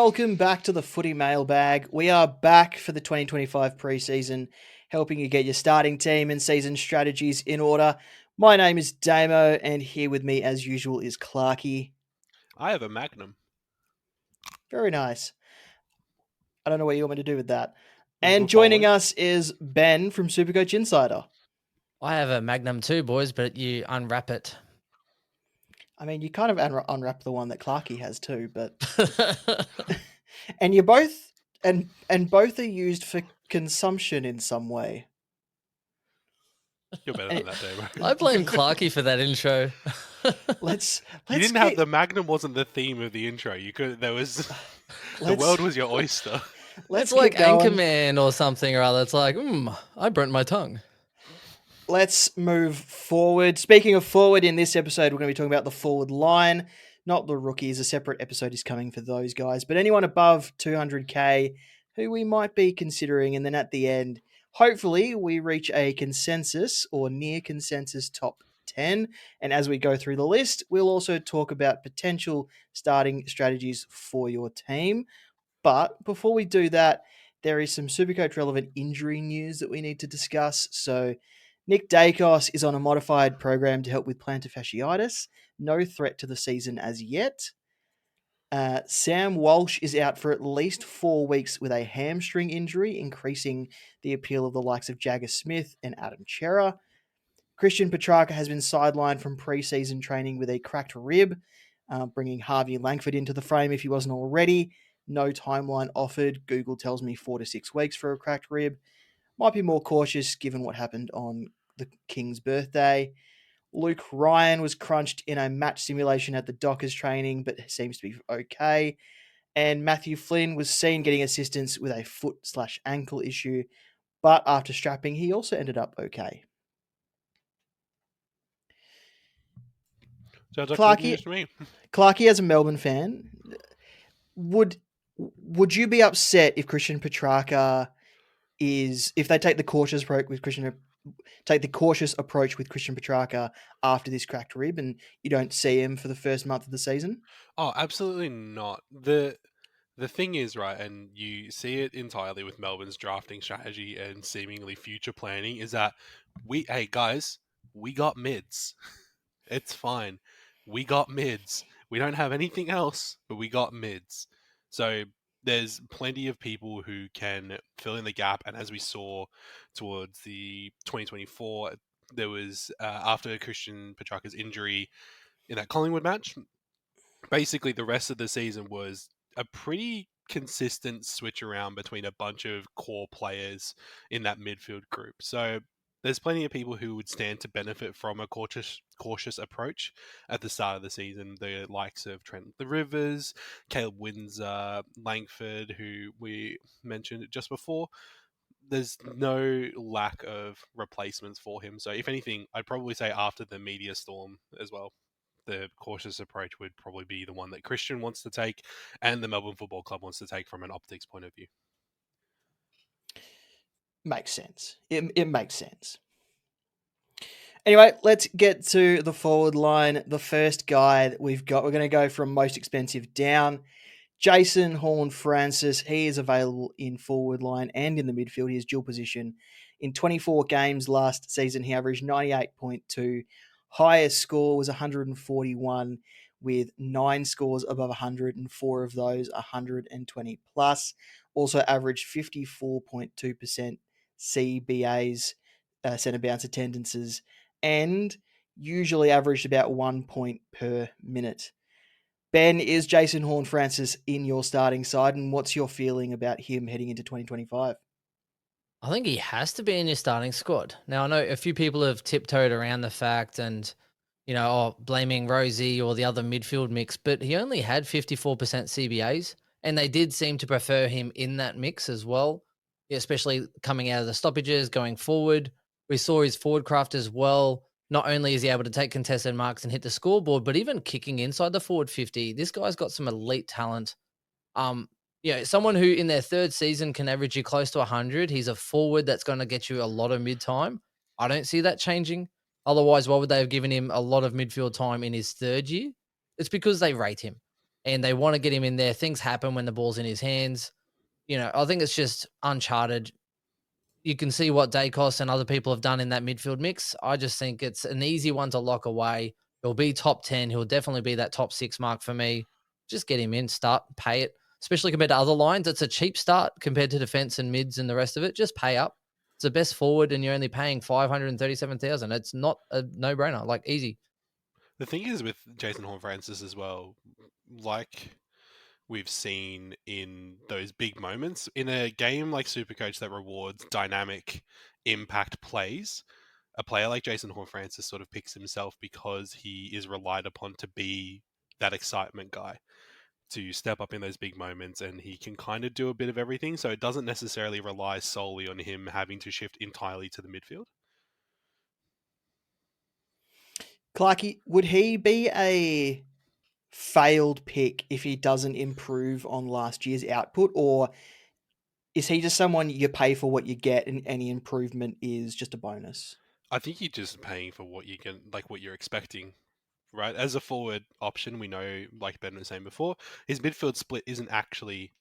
welcome back to the Footy Mailbag. We are back for the 2025 preseason, helping you get your starting team and season strategies in order. My name is Damo, and here with me, as usual, is Clarky. I have a Magnum. Very nice. I don't know what you want me to do with that. We're And joining following. us is Ben from SuperCoach Insider. I have a Magnum too, boys, but you unwrap it. I mean, you kind of unwrap the one that Clarky has too, but and you both and both are used for consumption in some way. You're better than that, Damo. I blame Clarky for that intro. Let's You didn't have the Magnum. Wasn't the theme of the intro. You could. There was. The world was your oyster. Let's It's like keep going. Anchorman or something or other. It's like, I burnt my tongue. Let's move forward. Speaking of forward, in this episode, we're going to be talking about the forward line, not the rookies. A separate episode is coming for those guys, but anyone above 200K who we might be considering. And then at the end, hopefully, we reach a consensus or near consensus top 10. And as we go through the list, we'll also talk about potential starting strategies for your team. But before we do that, there is some Supercoach relevant injury news that we need to discuss. So, Nick Dacos is on a modified program to help with plantar fasciitis. No threat to the season as yet. Sam Walsh is out for at least 4 weeks with a hamstring injury, increasing the appeal of the likes of Jagger Smith and Adam Chera. Christian Petrarca has been sidelined from preseason training with a cracked rib, bringing Harvey Langford into the frame if he wasn't already. No timeline offered. Google tells me 4 to 6 weeks for a cracked rib. Might be more cautious given what happened on the King's birthday. Luke Ryan was crunched in a match simulation at the Dockers training, but seems to be okay. And Matthew Flynn was seen getting assistance with a foot/ankle issue, but after strapping, he also ended up okay. Sounds like good news to me. Clarky, as a Melbourne fan, would you be upset if Christian Petrarca if they take the cautious approach with Christian Petrarca after this cracked rib and you don't see him for the first month of the season? Oh, absolutely not. The thing is, right, and you see it entirely with Melbourne's drafting strategy and seemingly future planning, is that hey guys, we got mids. It's fine. We got mids. We don't have anything else, but we got mids. So there's plenty of people who can fill in the gap. And as we saw towards the 2024, there was after Christian Petrarca's injury in that Collingwood match, basically the rest of the season was a pretty consistent switch around between a bunch of core players in that midfield group. So there's plenty of people who would stand to benefit from a cautious approach at the start of the season. The likes of Trent the Rivers, Caleb Windsor, Langford, who we mentioned just before. There's no lack of replacements for him. So if anything, I'd probably say after the media storm as well, the cautious approach would probably be the one that Christian wants to take and the Melbourne Football Club wants to take from an optics point of view. Makes sense. It makes sense. Anyway, let's get to the forward line. The first guy that we're going to go from most expensive down. Jason Horne-Francis, he is available in forward line and in the midfield. He is dual position. In 24 games last season, he averaged 98.2. Highest score was 141, with 9 scores above 100 and 4 of those 120 plus. Also averaged 54.2% CBAs, centre bounce attendances, and usually averaged about 1 point per minute. Ben, is Jason Horne-Francis in your starting side, and what's your feeling about him heading into 2025? I think he has to be in your starting squad. Now, I know a few people have tiptoed around the fact and, blaming Rosie or the other midfield mix, but he only had 54% CBAs, and they did seem to prefer him in that mix as well, especially coming out of the stoppages, going forward. We saw his forward craft as well. Not only is he able to take contested marks and hit the scoreboard, but even kicking inside the forward 50, this guy's got some elite talent. Someone who in their third season can average you close to 100. He's a forward that's going to get you a lot of mid-time. I don't see that changing. Otherwise, why would they have given him a lot of midfield time in his third year? It's because they rate him. and they want to get him in there. Things happen when the ball's in his hands. I think it's just uncharted. You can see what Dacos and other people have done in that midfield mix. I just think it's an easy one to lock away. He'll be top 10. He'll definitely be that top 6 mark for me. Just get him in, start, pay it, especially compared to other lines. It's a cheap start compared to defense and mids and the rest of it. Just pay up. It's the best forward, and you're only paying 537,000. It's not a no-brainer, like easy. The thing is with Jason Horne-Francis as well, like we've seen in those big moments, in a game like Supercoach that rewards dynamic impact plays, a player like Jason Horne-Francis sort of picks himself because he is relied upon to be that excitement guy, to step up in those big moments, and he can kind of do a bit of everything, so it doesn't necessarily rely solely on him having to shift entirely to the midfield. Clarky, would he be a failed pick if he doesn't improve on last year's output, or is he just someone you pay for what you get and any improvement is just a bonus? I think you're just paying for what you can, like what you're expecting, right? As a forward option, we know, like Ben was saying before, his midfield split isn't actually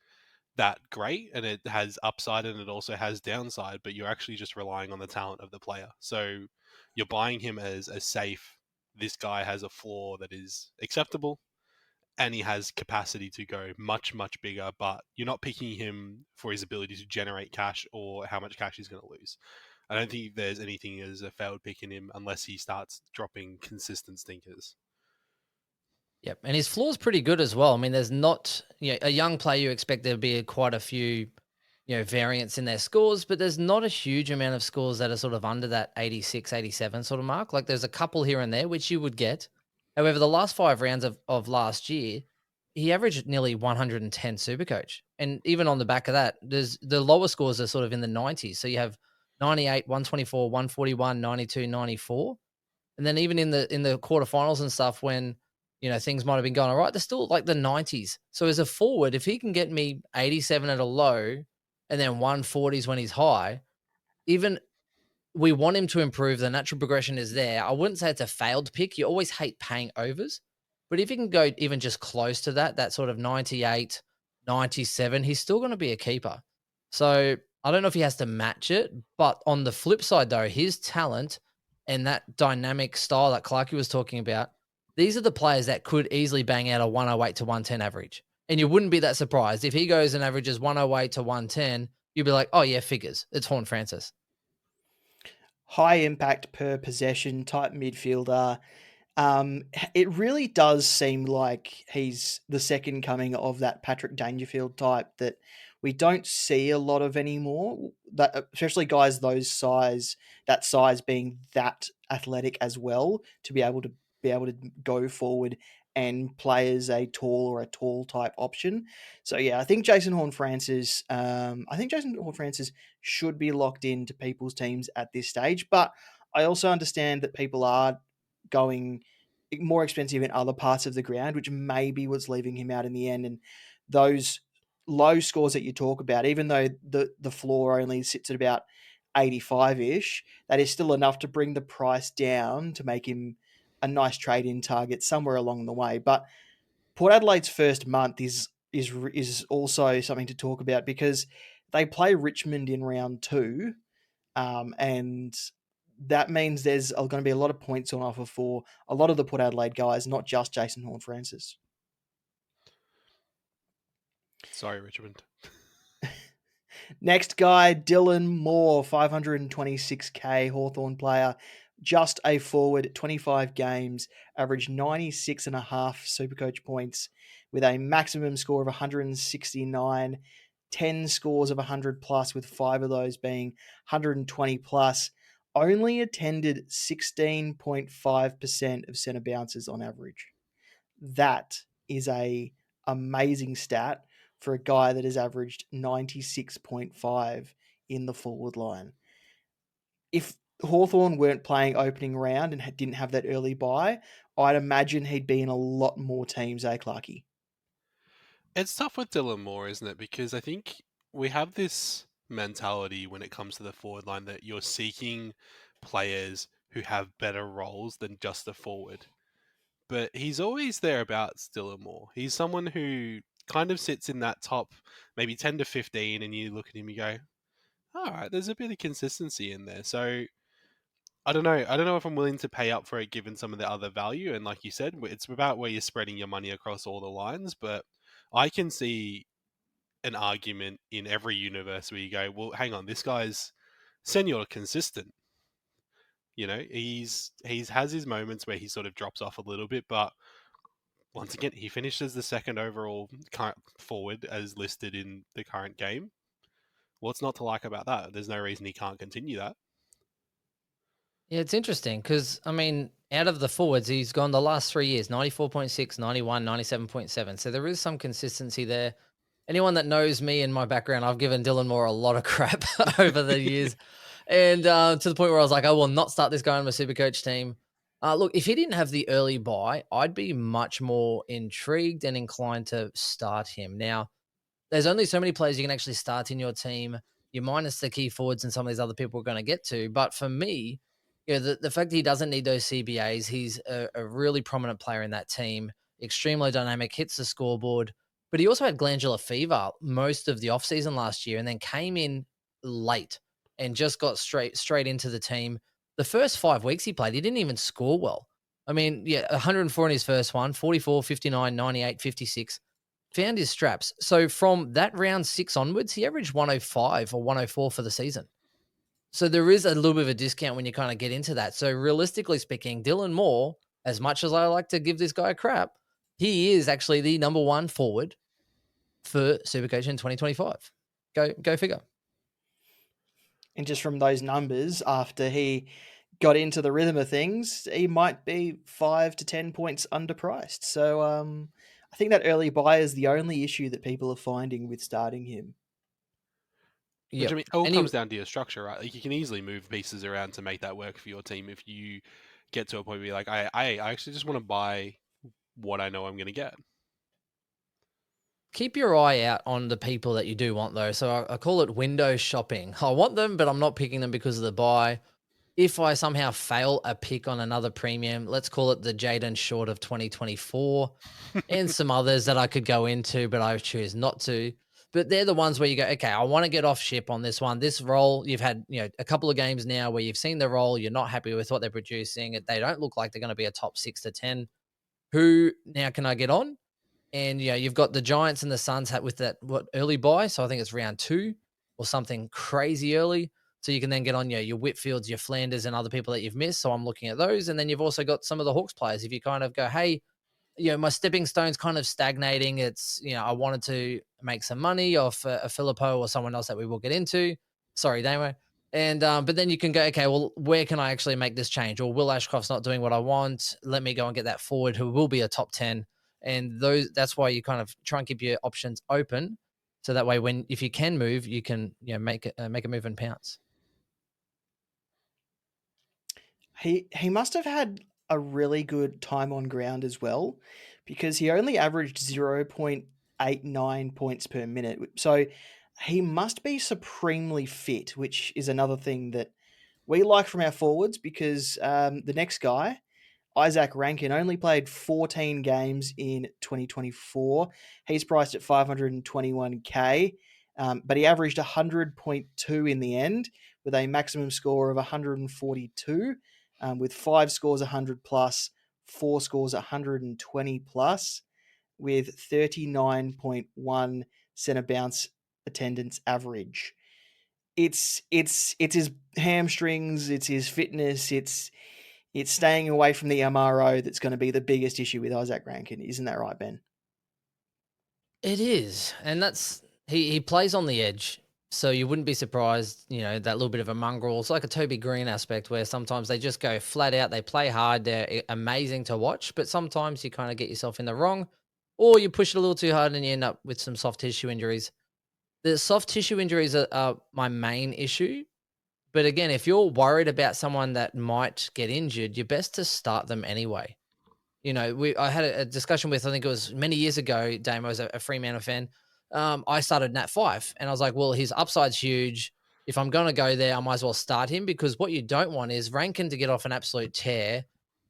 that great, and it has upside and it also has downside, but you're actually just relying on the talent of the player. So you're buying him as a safe, this guy has a floor that is acceptable, and he has capacity to go much, much bigger, but you're not picking him for his ability to generate cash or how much cash he's going to lose. I don't think there's anything as a failed pick in him unless he starts dropping consistent stinkers. Yep, and his floor's pretty good as well. I mean, there's not a young player. You expect there to be quite a few variants in their scores, but there's not a huge amount of scores that are sort of under that 86, 87 sort of mark. Like there's a couple here and there, which you would get. However, the last 5 rounds of last year, he averaged nearly 110 Supercoach. And even on the back of that, there's the lower scores are sort of in the 90s. So you have 98, 124, 141, 92, 94. And then even in the quarterfinals and stuff, when things might have been going all right, they're still like the 90s. So as a forward, if he can get me 87 at a low and then 140s when he's high, even we want him to improve. The natural progression is there. I wouldn't say it's a failed pick. You always hate paying overs, but if he can go even just close to that sort of 98, 97, he's still going to be a keeper. So I don't know if he has to match it, but on the flip side though, his talent and that dynamic style that Clarky was talking about, these are the players that could easily bang out a 108 to 110 average. And you wouldn't be that surprised if he goes and averages 108 to 110. You'd be like, oh yeah, figures. It's Horne-Francis. High impact per possession type midfielder. It really does seem like he's the second coming of that Patrick Dangerfield type that we don't see a lot of anymore. That especially guys that size being that athletic as well, to be able to go forward and play as a tall type option. So yeah, I think Jason Horne-Francis. Should be locked into people's teams at this stage, but I also understand that people are going more expensive in other parts of the ground, which may be what's leaving him out in the end. And those low scores that you talk about, even though the floor only sits at about 85-ish, that is still enough to bring the price down to make him a nice trade-in target somewhere along the way. But Port Adelaide's first month is also something to talk about because they play Richmond in round 2, and that means there's going to be a lot of points on offer for a lot of the Port Adelaide guys, not just Jason Horne-Francis. Sorry, Richmond. Next guy, Dylan Moore, 526k Hawthorn player, just a forward, 25 games, averaged 96.5 Supercoach points with a maximum score of 169, 10 scores of 100 plus, with 5 of those being 120 plus. Only attended 16.5% of centre bounces on average. That is a amazing stat for a guy that has averaged 96.5 in the forward line. If Hawthorn weren't playing opening round and didn't have that early bye, I'd imagine he'd be in a lot more teams, Clarky? It's tough with Dylan Moore, isn't it? Because I think we have this mentality when it comes to the forward line that you're seeking players who have better roles than just the forward. but he's always thereabouts, Dylan Moore. He's someone who kind of sits in that top maybe 10 to 15, and you look at him, you go, all right, there's a bit of consistency in there. So I don't know. I don't know if I'm willing to pay up for it given some of the other value. And like you said, it's about where you're spreading your money across all the lines. But I can see an argument in every universe where you go, well, hang on, this guy's senior consistent. You know, he's has his moments where he sort of drops off a little bit, but once again, he finished as the second overall current forward as listed in the current game. What's not to like about that? There's no reason he can't continue that. Yeah, it's interesting because, I mean, out of the forwards, he's gone the last 3 years, 94.6, 91, 97.7. So there is some consistency there. Anyone that knows me and my background, I've given Dylan Moore a lot of crap over the years. And to the point where I was like, I will not start this guy on my Supercoach team. Look, if he didn't have the early buy, I'd be much more intrigued and inclined to start him. Now, there's only so many players you can actually start in your team. You're minus the key forwards and some of these other people we're going to get to. But for me, the fact that he doesn't need those CBAs, he's a really prominent player in that team, extremely dynamic, hits the scoreboard. But he also had glandular fever most of the offseason last year and then came in late and just got straight into the team. The first 5 weeks he played, he didn't even score well. I mean, 104 in his first one, 44, 59, 98, 56. Found his straps. So from that round 6 onwards, he averaged 105 or 104 for the season. So there is a little bit of a discount when you kind of get into that. So realistically speaking, Dylan Moore, as much as I like to give this guy crap, he is actually the number 1 forward for Supercoach in 2025. Go figure. And just from those numbers, after he got into the rhythm of things, he might be 5 to 10 points underpriced. So I think that early buy is the only issue that people are finding with starting him. Which, I mean, it all comes down to your structure, right? Like, you can easily move pieces around to make that work for your team if you get to a point where you're like, I actually just want to buy what I know I'm going to get. Keep your eye out on the people that you do want, though. So I call it window shopping. I want them, but I'm not picking them because of the buy. If I somehow fail a pick on another premium, let's call it the Jaden Short of 2024 and some others that I could go into, but I choose not to. But they're the ones where you go, okay, I want to get off ship on this one. This role, you've had, a couple of games now where you've seen the role, you're not happy with what they're producing. They don't look like they're going to be a top 6 to 10. Who now can I get on? And you've got the Giants and the Suns with that early buy. So I think it's round 2 or something crazy early. So you can then get on your Whitfields, your Flanders, and other people that you've missed. So I'm looking at those. And then you've also got some of the Hawks players. If you kind of go, hey, my stepping stone's kind of stagnating. It's, I wanted to make some money off a Filippo or someone else that we will get into. Sorry, Damo. And but then you can go, okay, well, where can I actually make this change? Or Will Ashcroft's not doing what I want. Let me go and get that forward who will be a top 10. And that's why you kind of try and keep your options open. So that way, if you can move, you can make a move and pounce. He must have had a really good time on ground as well, because he only averaged 0.89 points per minute. So he must be supremely fit, which is another thing that we like from our forwards, because the next guy, Isaac Rankin, only played 14 games in 2024. He's priced at 521k, but he averaged 100.2 in the end with a maximum score of 142, with 5 scores 100 plus, 4 scores 120 plus, with 39.1 center bounce attendance average. It's his hamstrings, it's his fitness, it's staying away from the MRO that's going to be the biggest issue with Isaac Rankin. Isn't that right, Ben? It is. And that's he plays on the edge. So you wouldn't be surprised, that little bit of a mongrel. It's like a Toby Green aspect where sometimes they just go flat out. They play hard. They're amazing to watch. But sometimes you kind of get yourself in the wrong, or you push it a little too hard and you end up with some soft tissue injuries. The soft tissue injuries are my main issue. But again, if you're worried about someone that might get injured, you're best to start them anyway. I had a discussion with, I think it was many years ago, Damo was a Fremantle fan. I started Nat 5 and I was like, well, his upside's huge. If I'm going to go there, I might as well start him, because what you don't want is Rankin to get off an absolute tear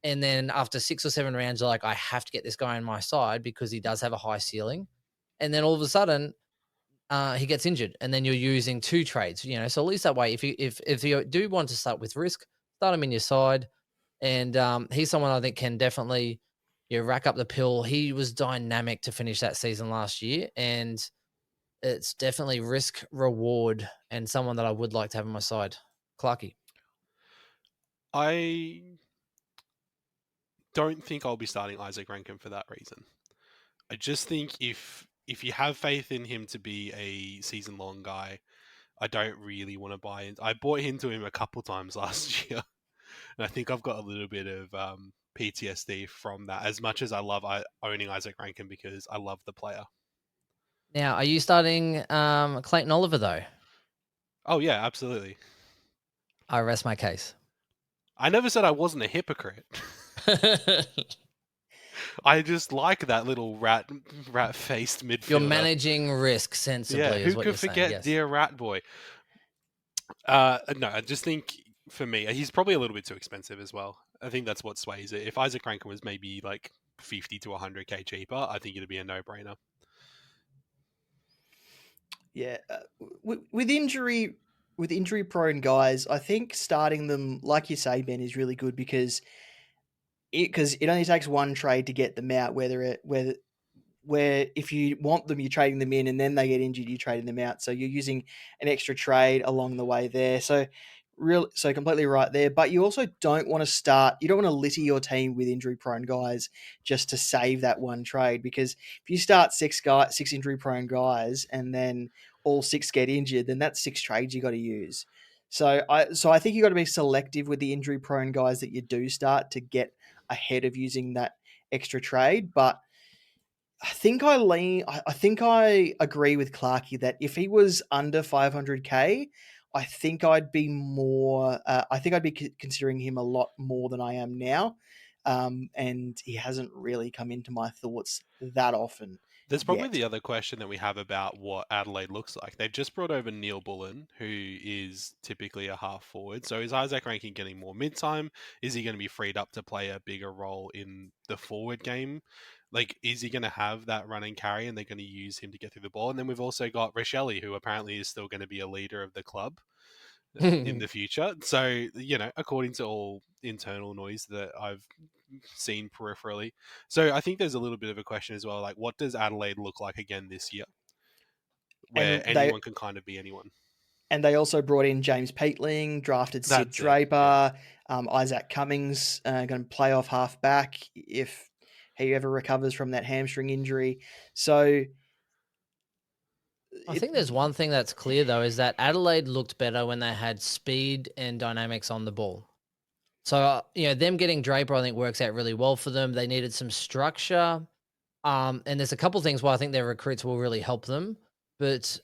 And then after 6 or 7 rounds, you're like, I have to get this guy on my side because he does have a high ceiling. And then all of a sudden, he gets injured, and then you're using 2 trades. So at least that way, if you do want to start with risk, start him in your side. And he's someone I think can definitely rack up the pill. He was dynamic to finish that season last year, and it's definitely risk reward and someone that I would like to have on my side. Clarky. I don't think I'll be starting Isaac Rankin for that reason. I just think if you have faith in him to be a season long guy, I don't really want to buy in. I bought into him a couple times last year, and I think I've got a little bit of PTSD from that. As much as I love owning Isaac Rankin because I love the player. Now, are you starting Clayton Oliver though? Oh yeah, absolutely. I rest my case. I never said I wasn't a hypocrite. I just like that little rat-faced midfielder. You're managing risk sensibly, Yeah, is who what could you're saying. forget Yes. dear Rat Boy? No, I just think for me, he's probably a little bit too expensive as well. I think that's what sways it. If Isaac Rankin was maybe like 50 to 100k cheaper, I think it'd be a no-brainer. Yeah, with injury prone guys, I think starting them, like you say, Ben, is really good because it only takes one trade to get them out. Where if you want them, you're trading them in, and then they get injured, you're trading them out. So you're using an extra trade along the way there. So completely right there. But you also don't want to start. You don't want to litter your team with injury prone guys just to save that one trade, because if you start six injury prone guys, and then all 6 get injured, then that's 6 trades you got to use. So I think you got to be selective with the injury prone guys that you do start to get ahead of using that extra trade. But I think I think I agree with Clarky that if he was under 500k, I think I'd be more. I think I'd be considering him a lot more than I am now, and he hasn't really come into my thoughts that often There's probably yet. the other question that we have about what Adelaide looks like. They've just brought over Neil Bullen, who is typically a half forward. So is Isaac Rankin getting more mid-time? Is he going to be freed up to play a bigger role in the forward game? Like, is he going to have that run and carry, and they're going to use him to get through the ball? And then we've also got Rochelle, who apparently is still going to be a leader of the club in the future. So, according to all internal noise that I've seen peripherally. So I think there's a little bit of a question as well, like what does Adelaide look like again this year? Where And anyone can kind of be anyone. they also brought in James Peatling, drafted Sid That's it, Draper, Isaac Cummings, going to play off half back if he ever recovers from that hamstring injury. So I think there's one thing that's clear though, is that Adelaide looked better when they had speed and dynamics on the ball. So, them getting Draper, I think, works out really well for them. They needed some structure. And there's a couple things where I think their recruits will really help them. But,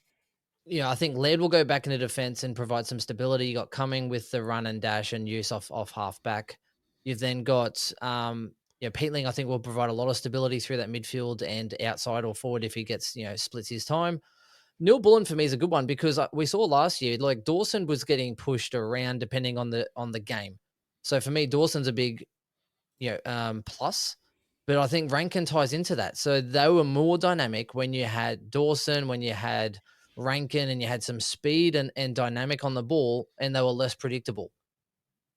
I think Laird will go back into defense and provide some stability. You got Cumming with the run and dash and use off half back. You've then got, Peatling, I think, will provide a lot of stability through that midfield and outside or forward if he gets, splits his time. Neil Bullen for me is a good one because we saw last year, like Dawson was getting pushed around depending on the game. So for me, Dawson's a big, plus, but I think Rankin ties into that. So they were more dynamic when you had Dawson, when you had Rankin, and you had some speed and dynamic on the ball, and they were less predictable.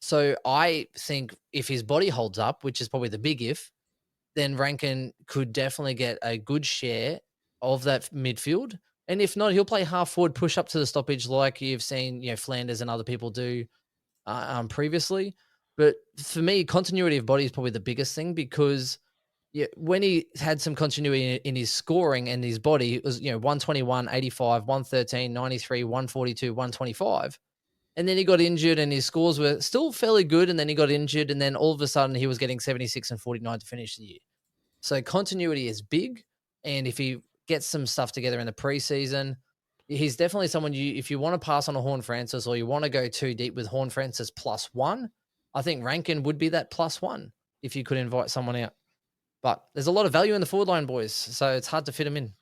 So I think if his body holds up, which is probably the big if, then Rankin could definitely get a good share of that midfield. And if not, he'll play half forward, push up to the stoppage like you've seen, Flanders and other people do previously. But for me, continuity of body is probably the biggest thing because when he had some continuity in his scoring and his body, it was 121, 85, 113, 93, 142, 125. And then he got injured and his scores were still fairly good. And then he got injured. And then all of a sudden he was getting 76 and 49 to finish the year. So continuity is big. And if he gets some stuff together in the preseason, he's definitely someone if you want to pass on a Horn Francis or you want to go too deep with Horn Francis +1, I think Rankin would be that +1 if you could invite someone out. But there's a lot of value in the forward line, boys. So it's hard to fit him in.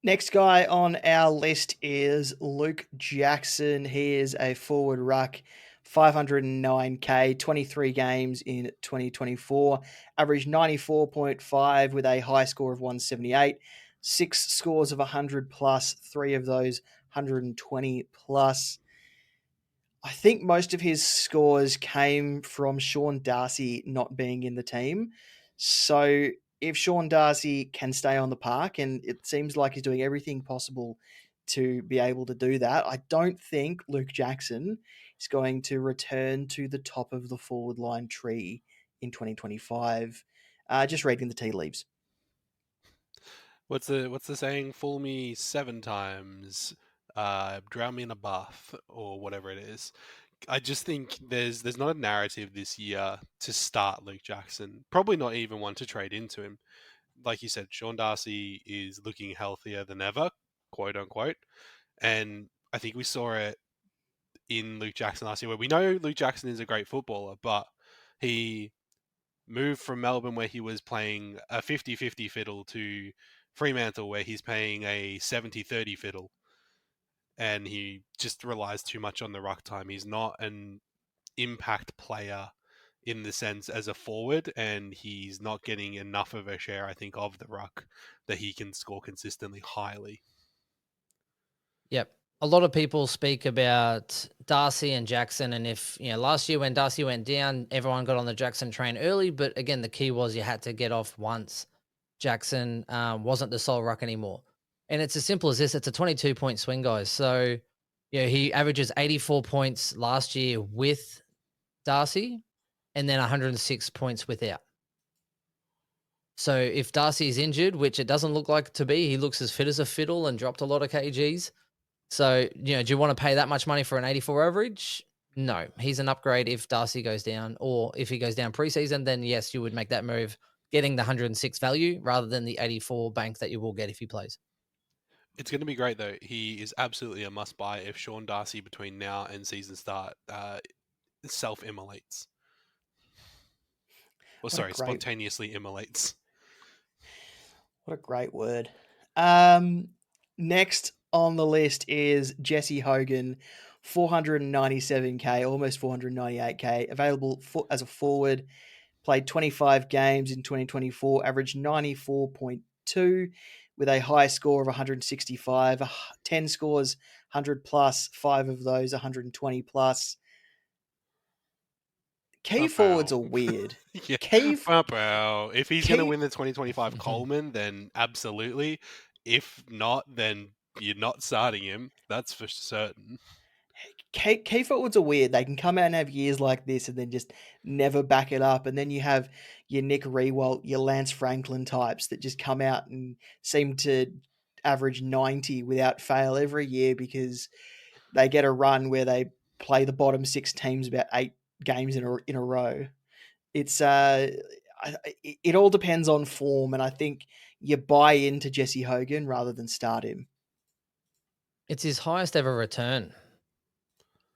Next guy on our list is Luke Jackson. He is a forward ruck 509k, 23 games in 2024, averaged 94.5 with a high score of 178, 6 scores of 100 plus, 3 of those 120 plus. I think most of his scores came from Sean Darcy not being in the team. So if Sean Darcy can stay on the park, and it seems like he's doing everything possible to be able to do that, I don't think Luke Jackson is going to return to the top of the forward line tree in 2025. Just reading the tea leaves. What's the saying? Fool me 7 times, drown me in a bath, or whatever it is. I just think there's not a narrative this year to start Luke Jackson. Probably not even one to trade into him. Like you said, Sean Darcy is looking healthier than ever, quote unquote. And I think we saw it in Luke Jackson last year, where we know Luke Jackson is a great footballer, but he moved from Melbourne, where he was playing a 50-50 fiddle, to Fremantle, where he's playing a 70-30 fiddle. And he just relies too much on the ruck time. He's not an impact player in the sense as a forward, and he's not getting enough of a share, I think, of the ruck that he can score consistently highly. Yep. A lot of people speak about Darcy and Jackson, and if, last year when Darcy went down, everyone got on the Jackson train early, but again, the key was you had to get off once Jackson wasn't the sole ruck anymore. And it's as simple as this. It's a 22-point swing, guys. So, he averages 84 points last year with Darcy and then 106 points without. So if Darcy is injured, which it doesn't look like to be, he looks as fit as a fiddle and dropped a lot of kgs. So, do you want to pay that much money for an 84 average? No, he's an upgrade if Darcy goes down, or if he goes down preseason, then yes, you would make that move, getting the 106 value rather than the 84 bank that you will get if he plays. It's going to be great, though. He is absolutely a must-buy if Sean Darcy, between now and season start, self-immolates. Or spontaneously immolates. What a great word. Next on the list is Jesse Hogan, 497k, almost 498k, available as a forward. Played 25 games in 2024, averaged 94.2 with a high score of 165, 10 scores, 100 plus, 5 of those 120 plus. Key forwards are weird. Yeah. If he's going to win the 2025 Coleman, then absolutely. If not, then you're not starting him. That's for certain. Key forwards are weird. They can come out and have years like this and then just never back it up. And then you have your Nick Rewalt, your Lance Franklin types that just come out and seem to average 90 without fail every year because they get a run where they play the bottom 6 teams about 8 games in a row. It's it all depends on form, and I think you buy into Jesse Hogan rather than start him. It's his highest ever return.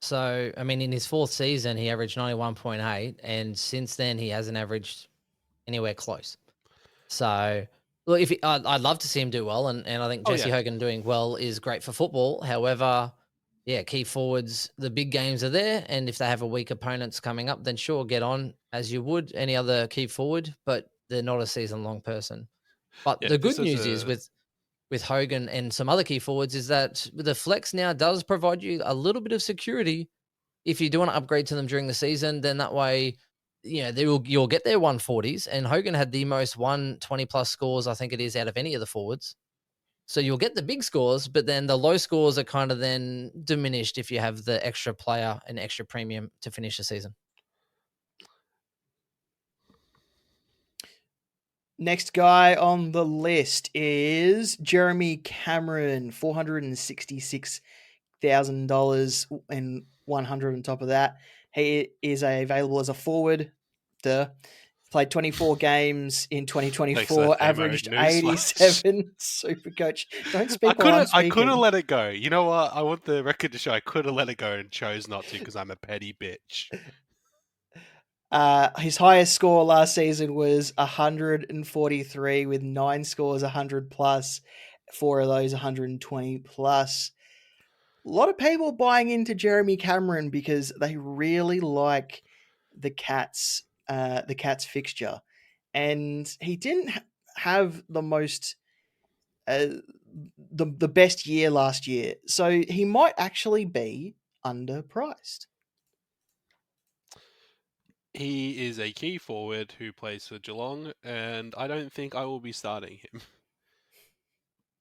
So, I mean, in his 4th season, he averaged 91.8, and since then he hasn't averaged anywhere close. So, look, I'd love to see him do well, and I think Jesse Hogan doing well is great for football. However, key forwards, the big games are there, and if they have a weak opponents coming up, then sure, get on as you would any other key forward, but they're not a season-long person. But the good news is with Hogan and some other key forwards is that the flex now does provide you a little bit of security. If you do want to upgrade to them during the season, then that way, you'll get their 140s. And Hogan had the most 120 plus scores, I think it is, out of any of the forwards. So you'll get the big scores, but then the low scores are kind of then diminished if you have the extra player and extra premium to finish the season. Next guy on the list is Jeremy Cameron, $466,000 and 100 on top of that. He is available as a forward. Played 24 games in 2024, averaged 87. SuperCoach. Don't speak while I'm speaking. I could have let it go. You know what? I want the record to show I could have let it go and chose not to because I'm a petty bitch. His highest score last season was 143 with 9 scores, 100 plus, 4 of those 120 plus. A lot of people buying into Jeremy Cameron because they really like the Cats fixture, and he didn't have the most uh, the best year last year, so he might actually be underpriced. He is a key forward who plays for Geelong, and I don't think I will be starting him.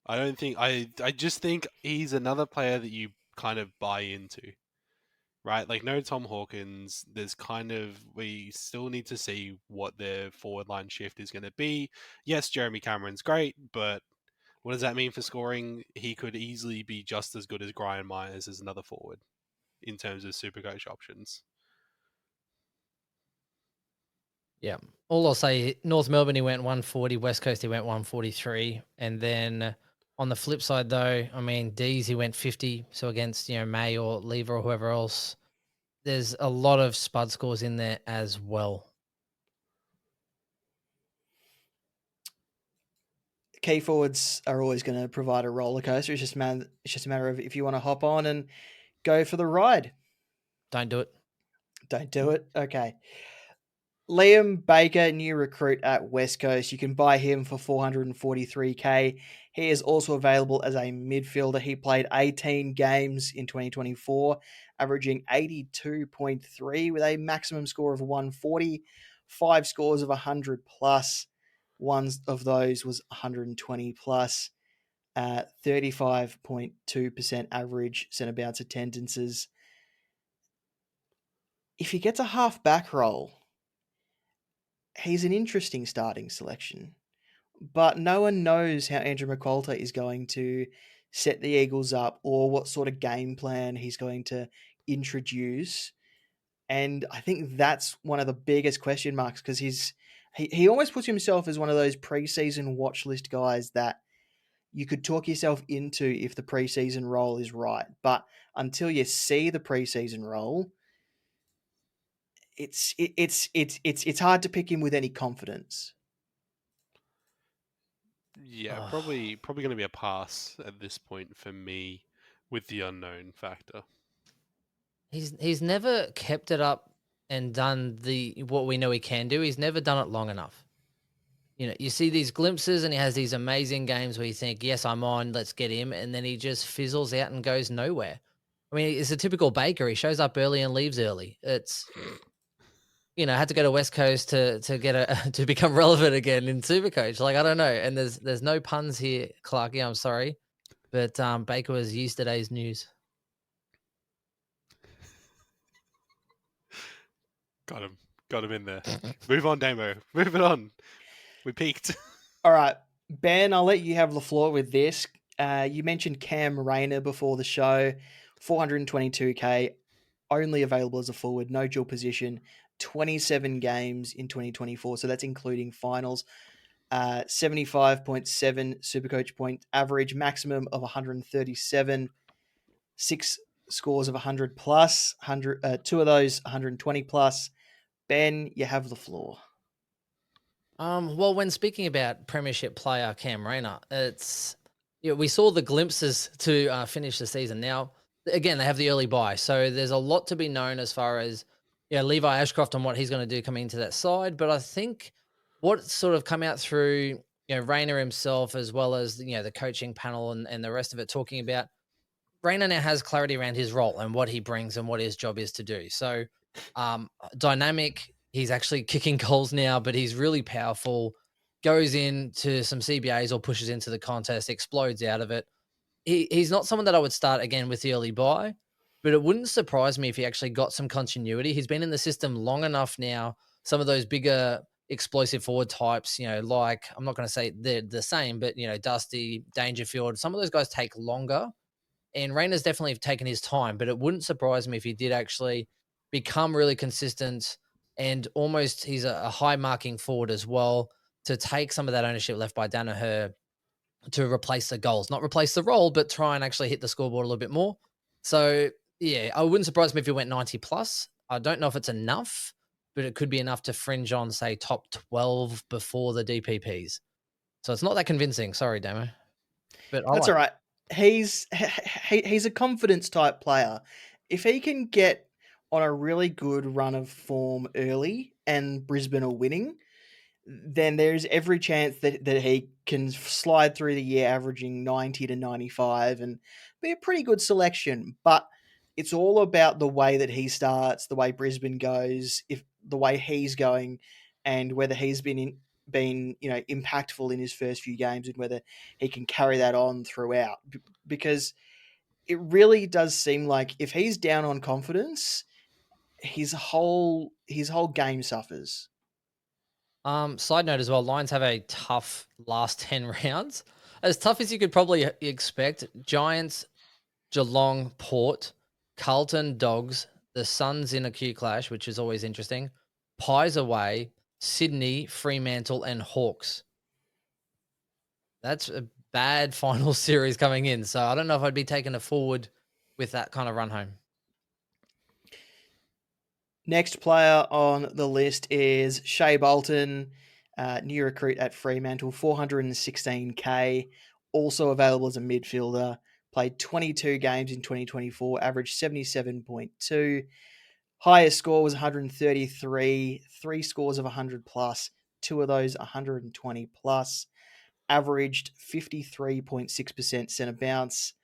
I don't think I just think he's another player that you kind of buy into, right? Like no Tom Hawkins. There's kind of we still need to see what their forward line shift is going to be. Yes, Jeremy Cameron's great, but what does that mean for scoring? He could easily be just as good as Brian Myers as another forward in terms of Supercoach options. Yeah. All I'll say, North Melbourne, he went 140. West Coast, he went 143. And then on the flip side, though, I mean, D's, he went 50. So against, May or Lever or whoever else, there's a lot of spud scores in there as well. Key forwards are always going to provide a roller coaster. It's just a matter of if you want to hop on and go for the ride. Don't do it. Don't do it. Okay. Liam Baker, new recruit at West Coast. You can buy him for 443k. He is also available as a midfielder. He played 18 games in 2024, averaging 82.3 with a maximum score of 140, 5 scores of 100 plus. One of those was 120 plus. 35.2% average centre bounce attendances. If he gets a half back role, he's an interesting starting selection, but no one knows how Andrew McQualter is going to set the Eagles up or what sort of game plan he's going to introduce. And I think that's one of the biggest question marks because he almost puts himself as one of those preseason watch list guys that you could talk yourself into if the preseason role is right. But until you see the preseason role, it's hard to pick him with any confidence. Yeah, probably going to be a pass at this point for me with the unknown factor. He's never kept it up and done what we know he can do. He's never done it long enough. You see these glimpses and he has these amazing games where you think, yes, I'm on, let's get him. And then he just fizzles out and goes nowhere. I mean, it's a typical Baker. He shows up early and leaves early. It's, had to go to West Coast to get to become relevant again in Supercoach. Like, I don't know. And there's no puns here, Clarky, I'm sorry. But Baker was yesterday's news. Got him in there. Move on, Damo. Move it on. We peaked. All right, Ben, I'll let you have the floor with this. You mentioned Cam Rayner before the show, 422k, only available as a forward, no dual position, 27 games in 2024, so that's including finals. 75.7 Supercoach point average, maximum of 137, 6 scores of 100 plus, 2 of those 120 plus. Ben, you have the floor. Well, when speaking about Premiership player Cam Rayner, we saw the glimpses to finish the season. Now, again, they have the early bye, so there's a lot to be known as far as Levi Ashcroft and what he's going to do coming into that side. But I think what sort of come out through Rayner himself as well as the coaching panel and the rest of it talking about Rayner now has clarity around his role and what he brings and what his job is to do. So dynamic. He's actually kicking goals now, but he's really powerful. Goes into some CBAs or pushes into the contest, explodes out of it. He's not someone that I would start again with the early buy, but it wouldn't surprise me if he actually got some continuity. He's been in the system long enough now. Some of those bigger explosive forward types, like I'm not going to say they're the same, but Dusty, Dangerfield, some of those guys take longer. And Rayner's definitely taken his time, but it wouldn't surprise me if he did actually become really consistent and almost he's a high marking forward as well to take some of that ownership left by Danaher to replace the goals, not replace the role, but try and actually hit the scoreboard a little bit more. So yeah, I wouldn't surprise me if he went 90 plus. I don't know if it's enough, but it could be enough to fringe on, say, top 12 before the DPPs. So it's not that convincing. Sorry, Damo. But That's all right. he's he's a confidence type player. If he can get on a really good run of form early and Brisbane are winning, then there's every chance that he can slide through the year averaging 90 to 95 and be a pretty good selection. But it's all about the way that he starts, the way Brisbane goes, if the way he's going, and whether he's been impactful in his first few games and whether he can carry that on throughout. Because it really does seem like if he's down on confidence, his whole game suffers. Side note as well, Lions have a tough last 10 rounds. As tough as you could probably expect. Giants, Geelong, Port, Carlton, Dogs, the Suns in a Q clash, which is always interesting. Pies away, Sydney, Fremantle, and Hawks. That's a bad final series coming in. So I don't know if I'd be taking a forward with that kind of run home. Next player on the list is Shea Bolton, new recruit at Fremantle, 416k, also available as a midfielder. Played 22 games in 2024, averaged 77.2. Highest score was 133, three scores of 100 plus, two of those 120 plus. Averaged 53.6% centre bounce.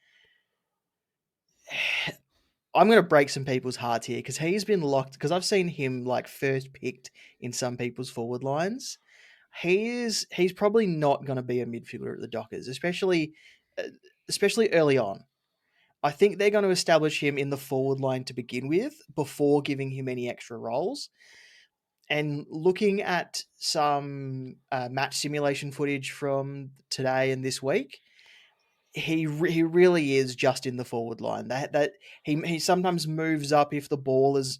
I'm going to break some people's hearts here because he's been locked. Because I've seen him like first picked in some people's forward lines. He's probably not going to be a midfielder at the Dockers, especially early on. I think they're going to establish him in the forward line to begin with before giving him any extra roles. And looking at some match simulation footage from today and this week, he really is just in the forward line. That he sometimes moves up if the ball is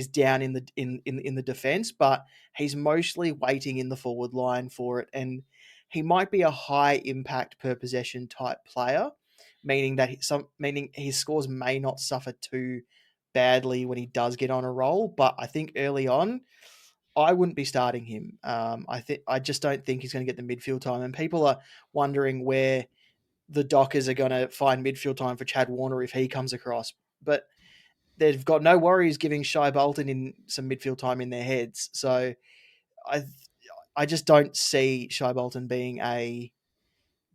down in the defense, but he's mostly waiting in the forward line for it. And he might be a high impact per possession type player, meaning that meaning his scores may not suffer too badly when he does get on a roll. But I think early on, I wouldn't be starting him. I just don't think he's going to get the midfield time, and people are wondering where the Dockers are going to find midfield time for Chad Warner if he comes across. But they've got no worries giving Shai Bolton in some midfield time in their heads. So I I just don't see Shai Bolton being a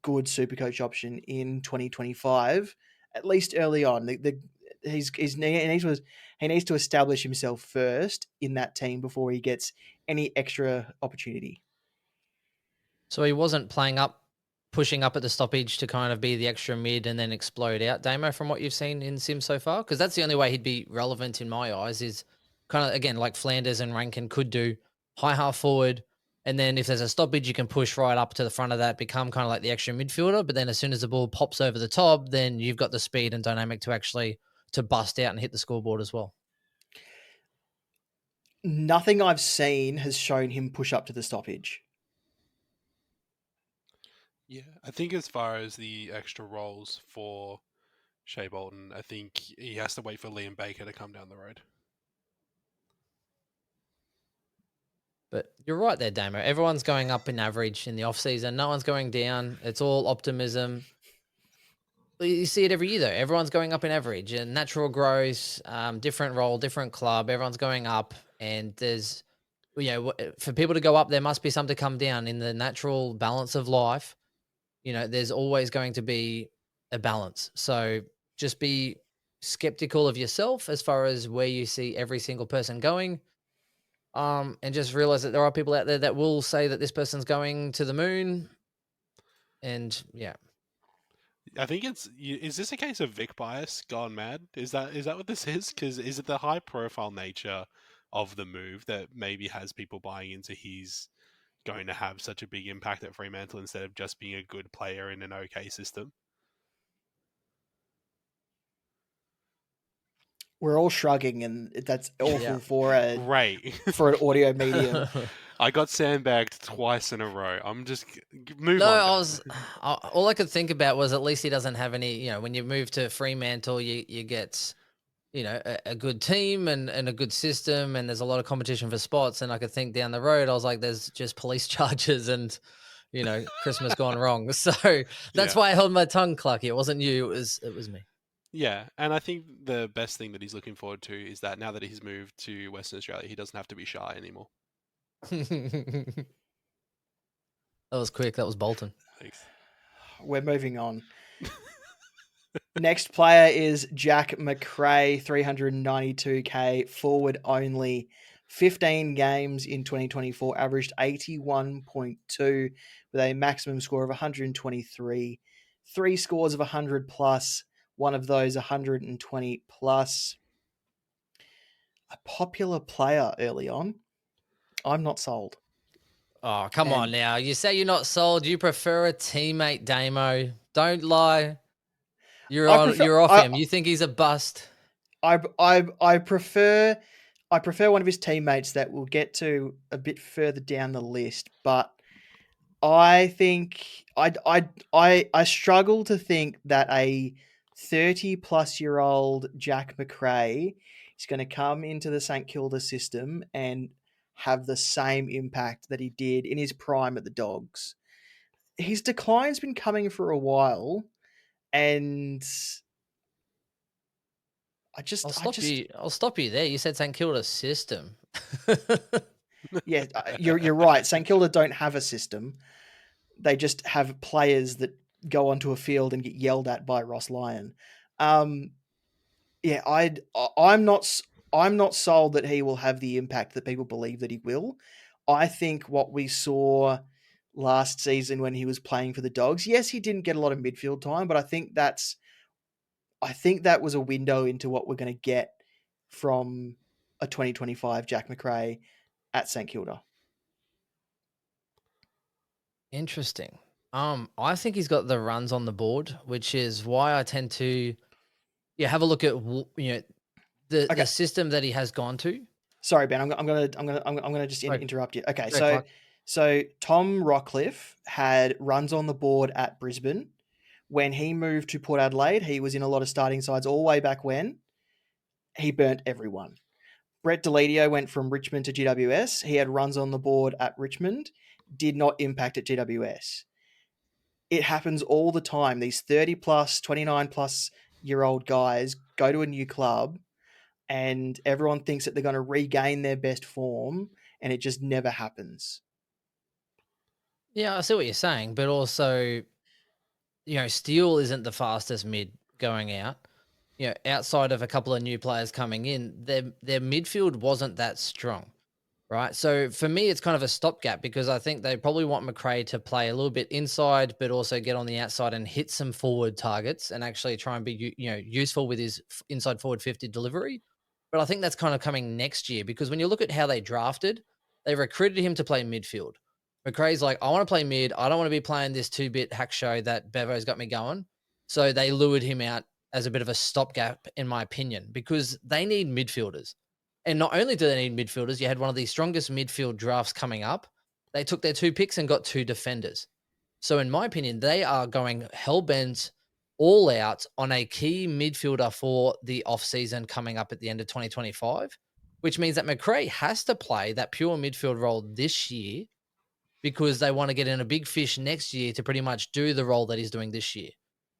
good super coach option in 2025, at least early on. He needs to establish himself first in that team before he gets any extra opportunity. So he wasn't pushing up at the stoppage to kind of be the extra mid and then explode out, Damo, from what you've seen in Sim so far? Because that's the only way he'd be relevant in my eyes is kind of, again, like Flanders and Rankin could do, high half forward. And then if there's a stoppage, you can push right up to the front of that, become kind of like the extra midfielder. But then as soon as the ball pops over the top, then you've got the speed and dynamic to actually to bust out and hit the scoreboard as well. Nothing I've seen has shown him push up to the stoppage. Yeah, I think as far as the extra roles for Shea Bolton, I think he has to wait for Liam Baker to come down the road. But you're right there, Damo. Everyone's going up in average in the offseason. No one's going down. It's all optimism. You see it every year, though. Everyone's going up in average and natural growth, different role, different club. Everyone's going up. And there's, for people to go up, there must be something to come down in the natural balance of life. There's always going to be a balance. So just be skeptical of yourself as far as where you see every single person going. And just realize that there are people out there that will say that this person's going to the moon. And yeah. I think is this a case of Vic bias gone mad? Is that what this is? Because is it the high profile nature of the move that maybe has people buying into he's going to have such a big impact at Fremantle instead of just being a good player in an okay system? We're all shrugging, and that's awful for Great for an audio medium. I got sandbagged twice in a row. I'm just move no, on. All I could think about was at least he doesn't have any. When you move to Fremantle, you get a good team and a good system, and there's a lot of competition for spots. And I could think down the road, I was like, there's just police charges and Christmas gone wrong. So that's why I held my tongue, Clarky. It wasn't you. It was me. Yeah, and I think the best thing that he's looking forward to is that now that he's moved to Western Australia, he doesn't have to be shy anymore. That was quick. That was Bolton. Thanks. We're moving on. Next player is Jack McRae, 392k, forward only. 15 games in 2024, averaged 81.2 with a maximum score of 123. 3 scores of 100 plus, one of those 120 plus. A popular player early on. I'm not sold. Oh, come on now. You say you're not sold. You prefer a teammate, Damo. Don't lie. You're off him. You think he's a bust. I prefer one of his teammates that we'll get to a bit further down the list, but I think I struggle to think that a 30-plus-year-old Jack McRae is going to come into the St Kilda system and have the same impact that he did in his prime at the Dogs. His decline's been coming for a while, and I'll stop you there. You said St Kilda system. Yeah, you're right. St Kilda don't have a system. They just have players that go onto a field and get yelled at by Ross Lyon. Yeah, I'm not sold that he will have the impact that people believe that he will. I think what we saw last season when he was playing for the Dogs, yes, he didn't get a lot of midfield time, but I think that was a window into what we're going to get from a 2025 Jack McRae at St Kilda. Interesting. I think he's got the runs on the board, which is why I tend to, have a look at the system that he has gone to. Sorry, Ben. I'm gonna just interrupt you. Okay, Great clock. so Tom Rockcliffe had runs on the board at Brisbane. When he moved to Port Adelaide, he was in a lot of starting sides all the way back when. He burnt everyone. Brett Deledio went from Richmond to GWS. He had runs on the board at Richmond, did not impact at GWS. It happens all the time. These 30 plus, 29 plus year old guys go to a new club and everyone thinks that they're going to regain their best form, and it just never happens. Yeah, I see what you're saying, but also, Steele isn't the fastest mid going out. Outside of a couple of new players coming in, their midfield wasn't that strong, right? So for me, it's kind of a stopgap because I think they probably want McRae to play a little bit inside, but also get on the outside and hit some forward targets and actually try and be useful with his inside forward 50 delivery. But I think that's kind of coming next year because when you look at how they drafted, they recruited him to play midfield. McRae's like, I want to play mid. I don't want to be playing this 2-bit hack show that Bevo's got me going. So they lured him out as a bit of a stopgap, in my opinion, because they need midfielders. And not only do they need midfielders, you had one of the strongest midfield drafts coming up. They took their 2 picks and got 2 defenders. So in my opinion, they are going hell-bent all out on a key midfielder for the offseason coming up at the end of 2025, which means that McRae has to play that pure midfield role this year because they want to get in a big fish next year to pretty much do the role that he's doing this year.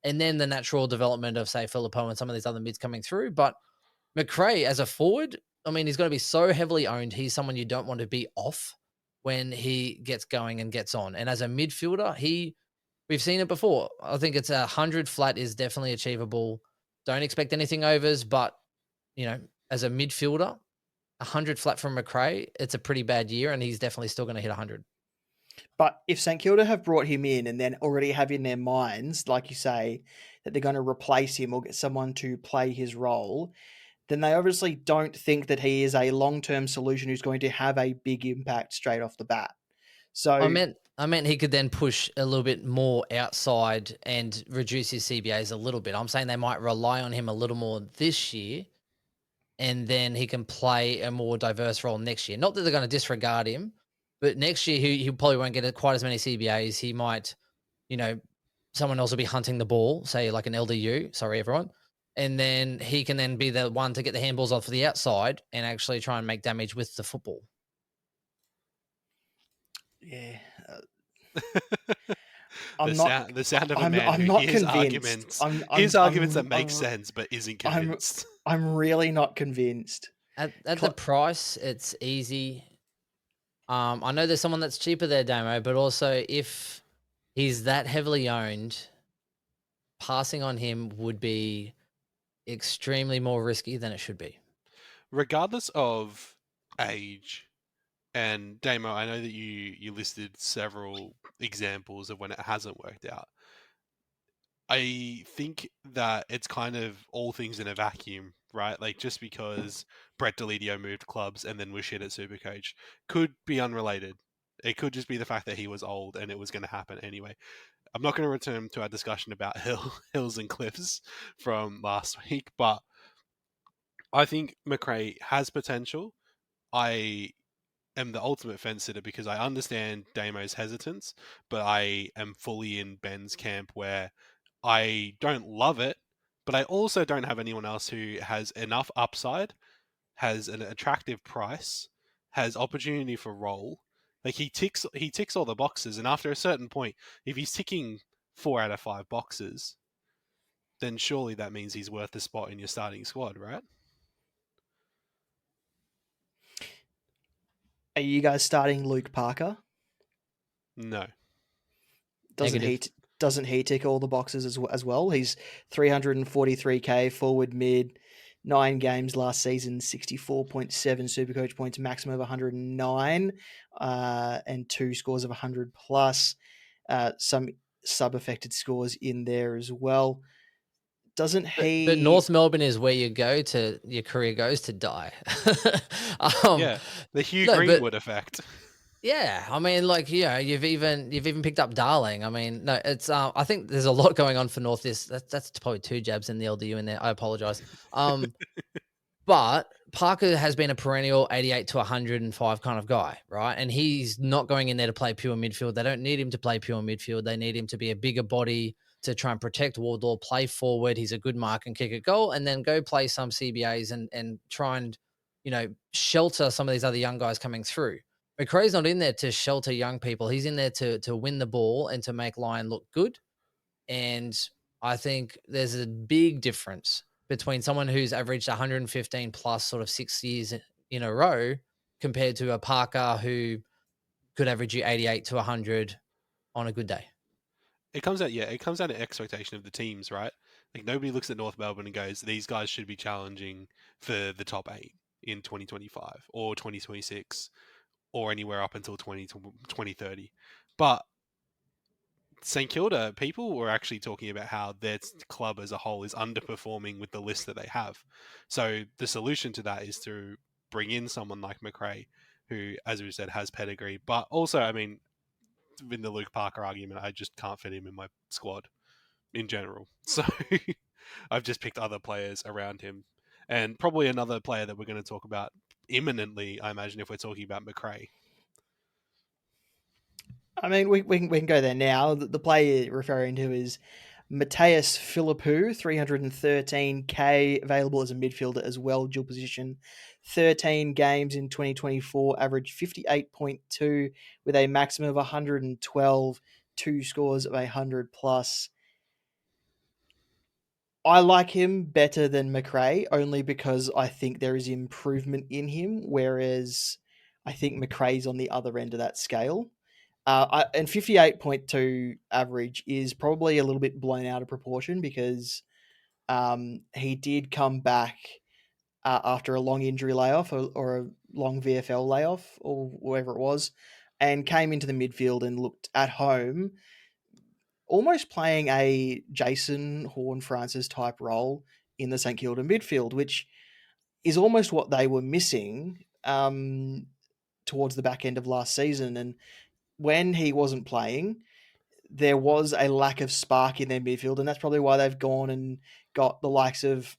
And then the natural development of, say, Filippo and some of these other mids coming through. But McRae, as a forward, I mean, he's going to be so heavily owned. He's someone you don't want to be off when he gets going and gets on. And as a midfielder, we've seen it before. I think it's 100 flat is definitely achievable. Don't expect anything overs, but, as a midfielder, 100 flat from McRae, it's a pretty bad year, and he's definitely still going to hit 100. But if St Kilda have brought him in and then already have in their minds, like you say, that they're going to replace him or get someone to play his role, then they obviously don't think that he is a long-term solution who's going to have a big impact straight off the bat. So I meant he could then push a little bit more outside and reduce his CBAs a little bit. I'm saying they might rely on him a little more this year, and then he can play a more diverse role next year. Not that they're going to disregard him, but next year he probably won't get quite as many CBAs. He might, someone else will be hunting the ball, say like an LDU. Sorry, everyone. And then he can then be the one to get the handballs off the outside and actually try and make damage with the football. Yeah. I'm not. The sound of a man I'm who not convinced. hears arguments that make sense, but isn't I'm convinced. I'm really not convinced. At the price, it's easy. I know there's someone that's cheaper there, Damo, but also if he's that heavily owned, passing on him would be extremely more risky than it should be. Regardless of age, and Damo, I know that you listed several examples of when it hasn't worked out. I think that it's kind of all things in a vacuum, right? Like just because Brett Deledio moved clubs and then was shit at Supercoach could be unrelated. It could just be the fact that he was old and it was going to happen anyway. I'm not going to return to our discussion about hills and cliffs from last week, but I think McRae has potential. I am the ultimate fence sitter because I understand Damo's hesitance, but I am fully in Ben's camp where I don't love it, but I also don't have anyone else who has enough upside, has an attractive price, has opportunity for role. Like he ticks all the boxes, and after a certain point, if he's ticking 4 out of 5 boxes, then surely that means he's worth a spot in your starting squad, right? Are you guys starting Luke Parker? No. Doesn't Negative. he? Doesn't he tick all the boxes as well? He's 343k forward mid, 9 games last season, 64.7 Supercoach points, maximum of 109, and 2 scores of 100 plus. Some sub-affected scores in there as well. Doesn't he? But North Melbourne is where your career goes to die. Yeah, the Hugh no, but Greenwood effect. yeah, I mean, like, you've even picked up Darling. I mean, no, it's I think there's a lot going on for North. That's probably 2 jabs in the LDU in there. I apologize. But Parker has been a perennial 88 to 105 kind of guy, right? And he's not going in there to play pure midfield. They don't need him to play pure midfield. They need him to be a bigger body to try and protect Wardlaw, play forward. He's a good mark and kick a goal, and then go play some CBAs and try and, shelter some of these other young guys coming through. McRae's not in there to shelter young people. He's in there to win the ball and to make Lyon look good. And I think there's a big difference between someone who's averaged 115 plus sort of 6 years in a row compared to a Parker who could average you 88 to 100 on a good day. It comes out to expectation of the teams, right? Like nobody looks at North Melbourne and goes, these guys should be challenging for the top 8 in 2025 or 2026 or anywhere up until 2030. But St Kilda, people were actually talking about how their club as a whole is underperforming with the list that they have. So the solution to that is to bring in someone like McRae, who, as we said, has pedigree. But also, I mean, in the Luke Parker argument, I just can't fit him in my squad in general. So I've just picked other players around him. And probably another player that we're going to talk about imminently, I imagine, if we're talking about McRae. I mean, we can go there now. The player you're referring to is Mateus Philippou, 313k, available as a midfielder as well, dual position. 13 games in 2024, average 58.2 with a maximum of 112, 2 scores of 100 plus. I like him better than McRae only because I think there is improvement in him, whereas I think McRae's on the other end of that scale. And 58.2 average is probably a little bit blown out of proportion because he did come back after a long injury layoff or a long VFL layoff or whatever it was, and came into the midfield and looked at home, almost playing a Jason Horne-Francis type role in the St Kilda midfield, which is almost what they were missing towards the back end of last season. And when he wasn't playing, there was a lack of spark in their midfield, and that's probably why they've gone and got the likes of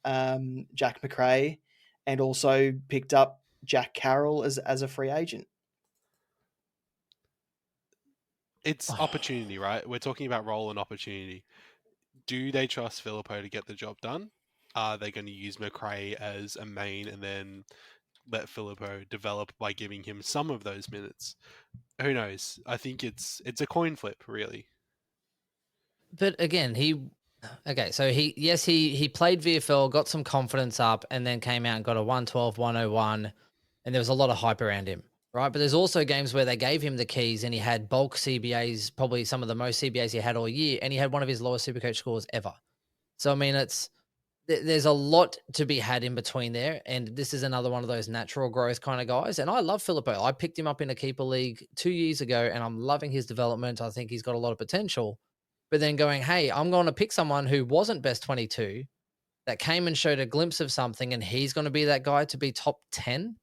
Jack McRae and also picked up Jack Carroll as a free agent. It's opportunity, right? We're talking about role and opportunity. Do they trust Philippou to get the job done? Are they going to use McRae as a main and then let Filippo develop by giving him some of those minutes. Who knows? I think it's a coin flip, really. But again, so he played VFL, got some confidence up, and then came out and got a 112, 101, and there was a lot of hype around him, right? But there's also games where they gave him the keys and he had bulk CBAs, probably some of the most CBAs he had all year, and he had one of his lowest Supercoach scores ever. So I mean, there's a lot to be had in between there, and this is another one of those natural growth kind of guys. And I love Filippo. I picked him up in a keeper league 2 years ago, and I'm loving his development. I think he's got a lot of potential. But then going, hey, I'm going to pick someone who wasn't best 22 that came and showed a glimpse of something, and he's going to be that guy to be top 10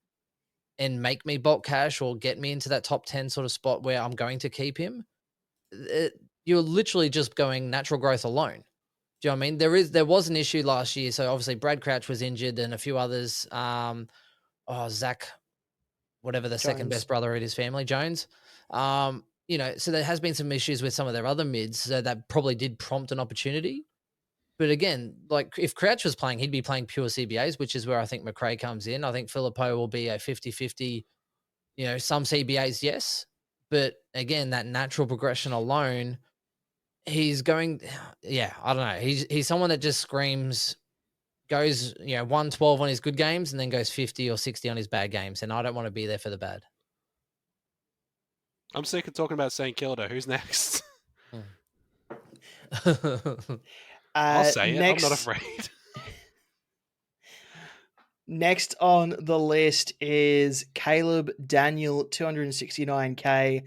and make me bulk cash or get me into that top 10 sort of spot where I'm going to keep him. You're literally just going natural growth alone. Do you know what I mean? There was an issue last year. So obviously Brad Crouch was injured and a few others. Zach, whatever the second Jones. best brother in his family, Jones. So there has been some issues with some of their other mids. So that probably did prompt an opportunity. But again, like if Crouch was playing, he'd be playing pure CBAs, which is where I think McRae comes in. I think Filippo will be a 50-50, some CBAs, yes. But again, that natural progression alone, he's going, yeah, I don't know. He's someone that just screams, goes, 112 on his good games and then goes 50 or 60 on his bad games. And I don't want to be there for the bad. I'm sick of talking about St Kilda. Who's next? I'll say it. I'm not afraid. Next on the list is Caleb Daniel, 269k,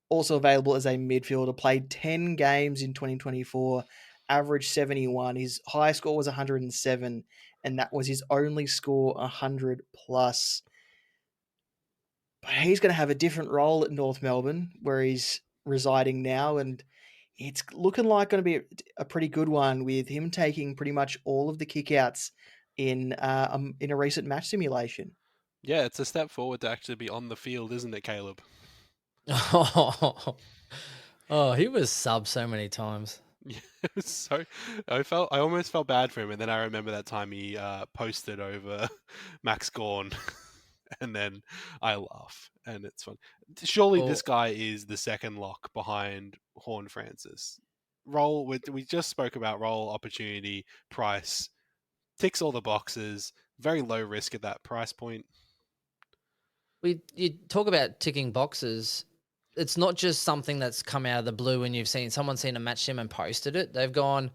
also available as a midfielder. Played 10 games in 2024, averaged 71. His high score was 107, and that was his only score 100 plus. But he's going to have a different role at North Melbourne, where he's residing now, and it's looking like going to be a pretty good one with him taking pretty much all of the kickouts in a recent match simulation. Yeah, it's a step forward to actually be on the field, isn't it, Caleb? Oh, he was sub so many times. Yeah, so I almost felt bad for him, and then I remember that time he posted over Max Gorn, and then I laugh, and it's fun. Surely this guy is the second lock behind Horn Francis. We just spoke about role, opportunity, price, ticks all the boxes. Very low risk at that price point. You talk about ticking boxes. It's not just something that's come out of the blue and you've seen someone seen a match sim and posted it. They've gone,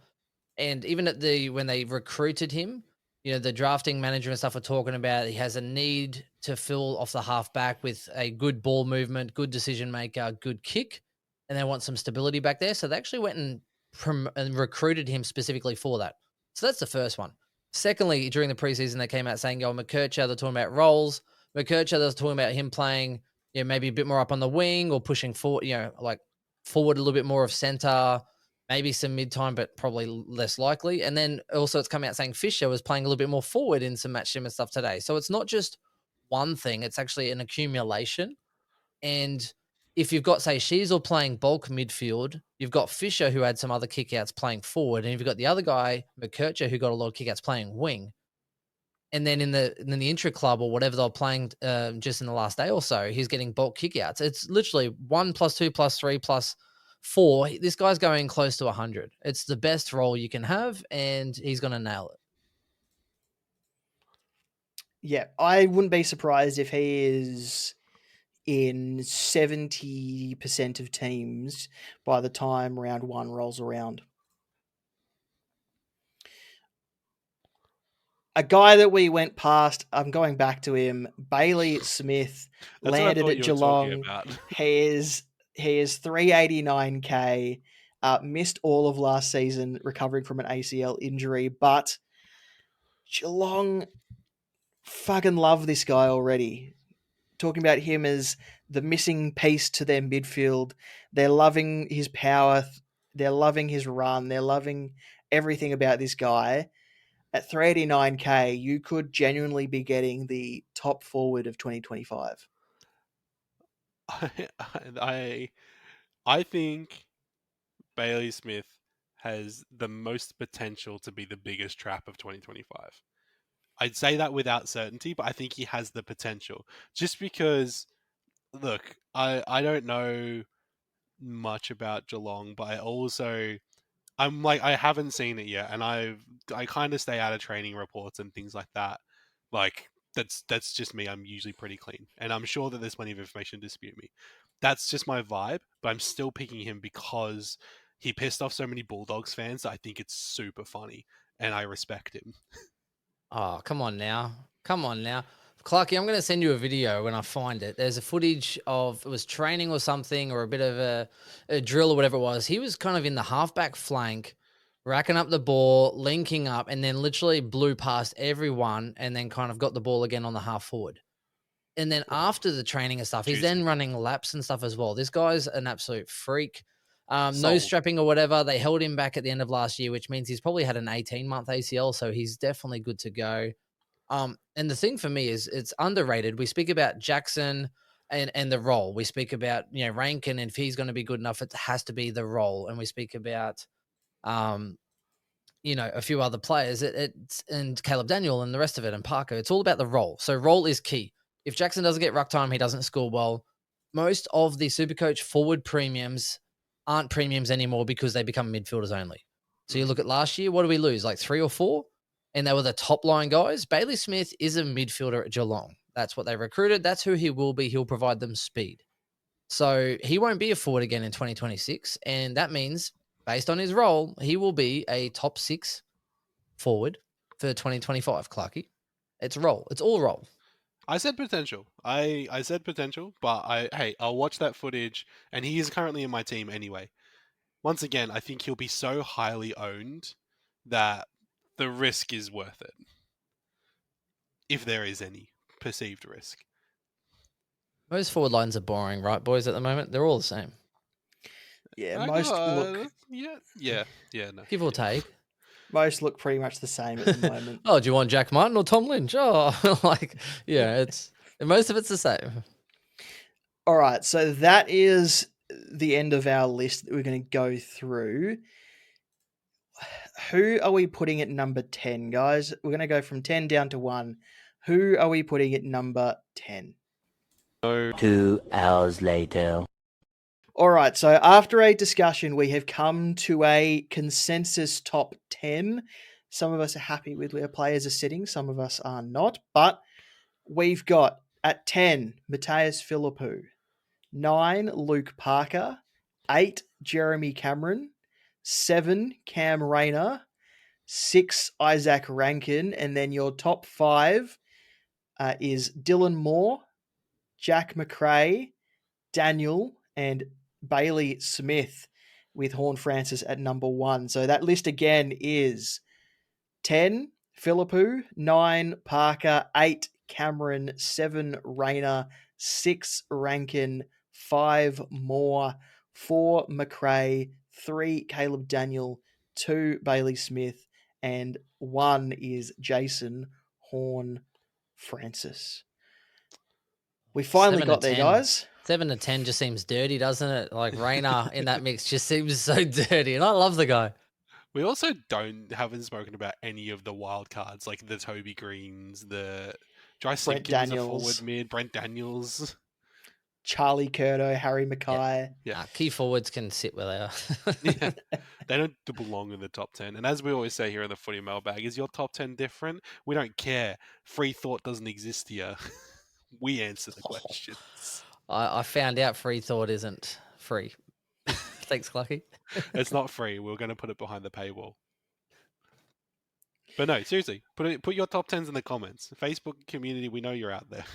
and even when they recruited him, the drafting manager and stuff are talking about he has a need to fill off the half back with a good ball movement, good decision maker, good kick, and they want some stability back there. So they actually went and recruited him specifically for that. So that's the first one. Secondly, during the preseason, they came out saying, McKercher, they're talking about roles. McKercher, they're talking about him playing, maybe a bit more up on the wing or pushing forward, like forward a little bit more of center, maybe some mid-time, but probably less likely. And then also it's come out saying Fisher was playing a little bit more forward in some match sim and stuff today. So it's not just one thing, it's actually an accumulation. And if you've got, say, Sheasel playing bulk midfield, you've got Fisher who had some other kickouts playing forward, and you've got the other guy, McKercher, who got a lot of kickouts playing wing. And then in the intra club or whatever they're playing just in the last day or so, he's getting bulk kickouts. It's literally 1 + 2 + 3 + 4. This guy's going close to 100. It's the best role you can have, and he's going to nail it. Yeah, I wouldn't be surprised if he is in 70% of teams by the time round one rolls around. A guy that we went past, I'm going back to him, Bailey Smith, That's what I landed thought at you were talking Geelong. about. He is 389k, missed all of last season recovering from an ACL injury, but Geelong fucking love this guy already. Talking about him as the missing piece to their midfield. They're loving his power. They're loving his run. They're loving everything about this guy. At 389k, you could genuinely be getting the top forward of 2025. I think Bailey Smith has the most potential to be the biggest trap of 2025. I'd say that without certainty, but I think he has the potential. Just because, look, I don't know much about Geelong, but I'm like, I haven't seen it yet, and I kind of stay out of training reports and things like that. Like that's just me. I'm usually pretty clean, and I'm sure that there's plenty of information to dispute me. That's just my vibe, but I'm still picking him because he pissed off so many Bulldogs fans that I think it's super funny, and I respect him. Oh, come on now. Come on now. Clarky, I'm going to send you a video when I find it. There's a footage of, it was training or something, or a bit of a drill or whatever it was. He was kind of in the halfback flank, racking up the ball, linking up, and then literally blew past everyone and then kind of got the ball again on the half forward. And then after the training and stuff, he's Juicy. then running laps and stuff as well. This guy's an absolute freak. Nose Sold. strapping or whatever. They held him back at the end of last year, which means he's probably had an 18-month ACL, so he's definitely good to go. And the thing for me is it's underrated. We speak about Jackson and the role. We speak about, Rankin, and if he's going to be good enough, it has to be the role. And we speak about, a few other players, and Caleb Daniel and the rest of it, and Parker. It's all about the role. So role is key. If Jackson doesn't get ruck time, he doesn't score well. Most of the Supercoach forward premiums aren't premiums anymore because they become midfielders only. So you look at last year, what do we lose? Like 3 or 4? And they were the top line guys. Bailey Smith is a midfielder at Geelong. That's what they recruited. That's who he will be. He'll provide them speed. So he won't be a forward again in 2026. And that means, based on his role, he will be a top 6 forward for 2025, Clarky. It's role. It's all role. I said potential. I said potential, but I'll watch that footage, and he is currently in my team anyway. Once again, I think he'll be so highly owned that the risk is worth it. If there is any perceived risk. Most forward lines are boring, right, boys, at the moment? They're all the same. Yeah, most look. Yeah, no. Give or take. Most look pretty much the same at the moment. Oh, do you want Jack Martin or Tom Lynch? Oh, most of it's the same. All right, so that is the end of our list that we're going to go through. Who are we putting at number 10, guys? We're going to go from 10 down to 1. Who are we putting at number 10? 2 hours later. All right, so after a discussion, we have come to a consensus top 10. Some of us are happy with where players are sitting, some of us are not, but we've got at 10, Mateus Philippou, 9, Luke Parker, 8, Jeremy Cameron, 7, Cam Rayner, 6, Isaac Rankin, and then your top 5 is Dylan Moore, Jack McRae, Daniel, and Bailey Smith, with Horn Francis at number 1. So that list again is 10, Philippou, 9, Parker, 8, Cameron, 7, Rayner, 6, Rankin, 5, Moore, 4, McRae, 3, Caleb Daniel, 2, Bailey Smith, and 1 is Jason Horn Francis. We finally got there, guys. 7 to 10 just seems dirty, doesn't it? Like Rayner in that mix just seems so dirty, and I love the guy. We also haven't spoken about any of the wild cards, like the Toby Greens, the Dry Simpkins, a forward mid, Brent Daniels, Charlie Curto, Harry Mackay. Yeah. Key forwards can sit where they are. Yeah. They don't belong in the top 10. And as we always say here in the Footy Mailbag, is your top 10 different? We don't care. Free thought doesn't exist here. We answer the questions. I found out free thought isn't free. Thanks, Clarky. It's not free. We're going to put it behind the paywall. But no, seriously, put your top 10s in the comments. Facebook community, we know you're out there.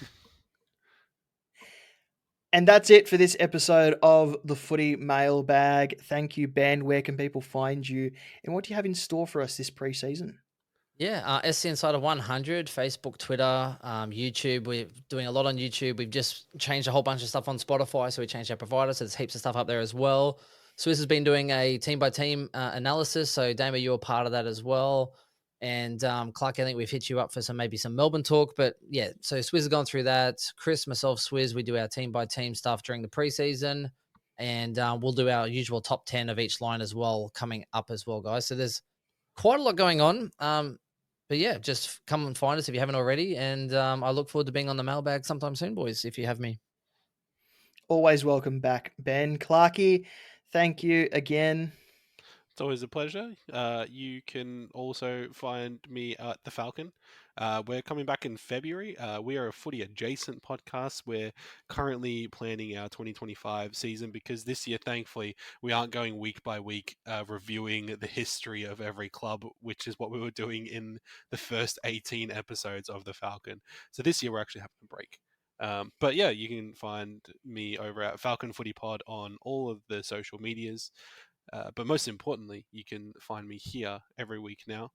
And that's it for this episode of the Footy Mailbag. Thank you, Ben. Where can people find you? And what do you have in store for us this pre-season? Yeah, SC Insider 100, Facebook, Twitter, YouTube. We're doing a lot on YouTube. We've just changed a whole bunch of stuff on Spotify, so we changed our provider, so there's heaps of stuff up there as well. Swizz has been doing a team-by-team analysis, so Damo, you're part of that as well. And Clark, I think we've hit you up for maybe some Melbourne talk, but yeah, so Swizz has gone through that. Chris, myself, Swizz, we do our team-by-team stuff during the preseason, and we'll do our usual top 10 of each line as well coming up as well, guys. So there's quite a lot going on. but yeah, just come and find us if you haven't already. And I look forward to being on the mailbag sometime soon, boys, if you have me. Always welcome back, Ben. Clarky, thank you again. It's always a pleasure. You can also find me at The Falcon. We're coming back in February. We are a footy adjacent podcast. We're currently planning our 2025 season because this year, thankfully, we aren't going week by week reviewing the history of every club, which is what we were doing in the first 18 episodes of The Falcon. So this year, we're actually having a break. But yeah, you can find me over at Falcon Footy Pod on all of the social medias. But most importantly, you can find me here every week now,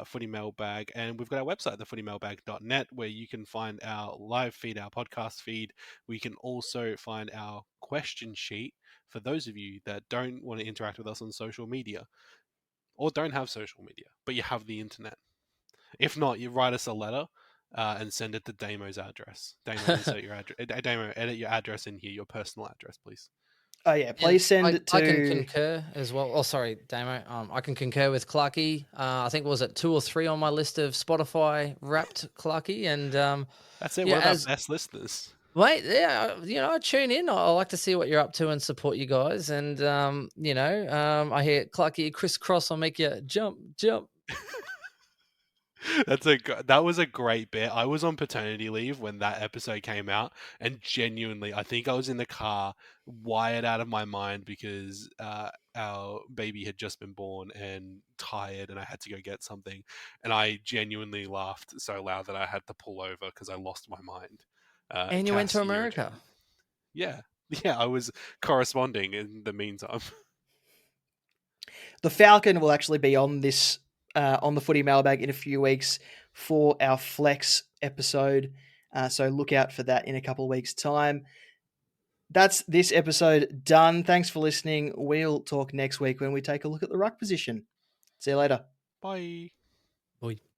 Footy Mailbag. And we've got our website, thefootymailbag.net, where you can find our live feed, our podcast feed. We can also find our question sheet for those of you that don't want to interact with us on social media or don't have social media, but you have the internet. If not, you write us a letter and send it to Damo's address. Damo, insert your address. Damo, edit your address in here, your personal address, please. Oh yeah, please send it to. I can concur as well. Oh, sorry, Damo. I can concur with Clarky. I think was it 2 or 3 on my list of Spotify Wrapped Clarky, and That's it. yeah, One of our best listeners. Mate, yeah, I tune in. I like to see what you're up to and support you guys. And I hear Clarky crisscross. I'll make you jump. That was a great bit. I was on paternity leave when that episode came out, and genuinely, I think I was in the car, wired out of my mind because our baby had just been born and tired, and I had to go get something, and I genuinely laughed so loud that I had to pull over because I lost my mind. And you went to America. Yeah, I was corresponding in the meantime. The Falcon will actually be on this on the Footy Mailbag in a few weeks for our Flex episode. So look out for that in a couple of weeks' time. That's this episode done. Thanks for listening. We'll talk next week when we take a look at the ruck position. See you later. Bye. Bye.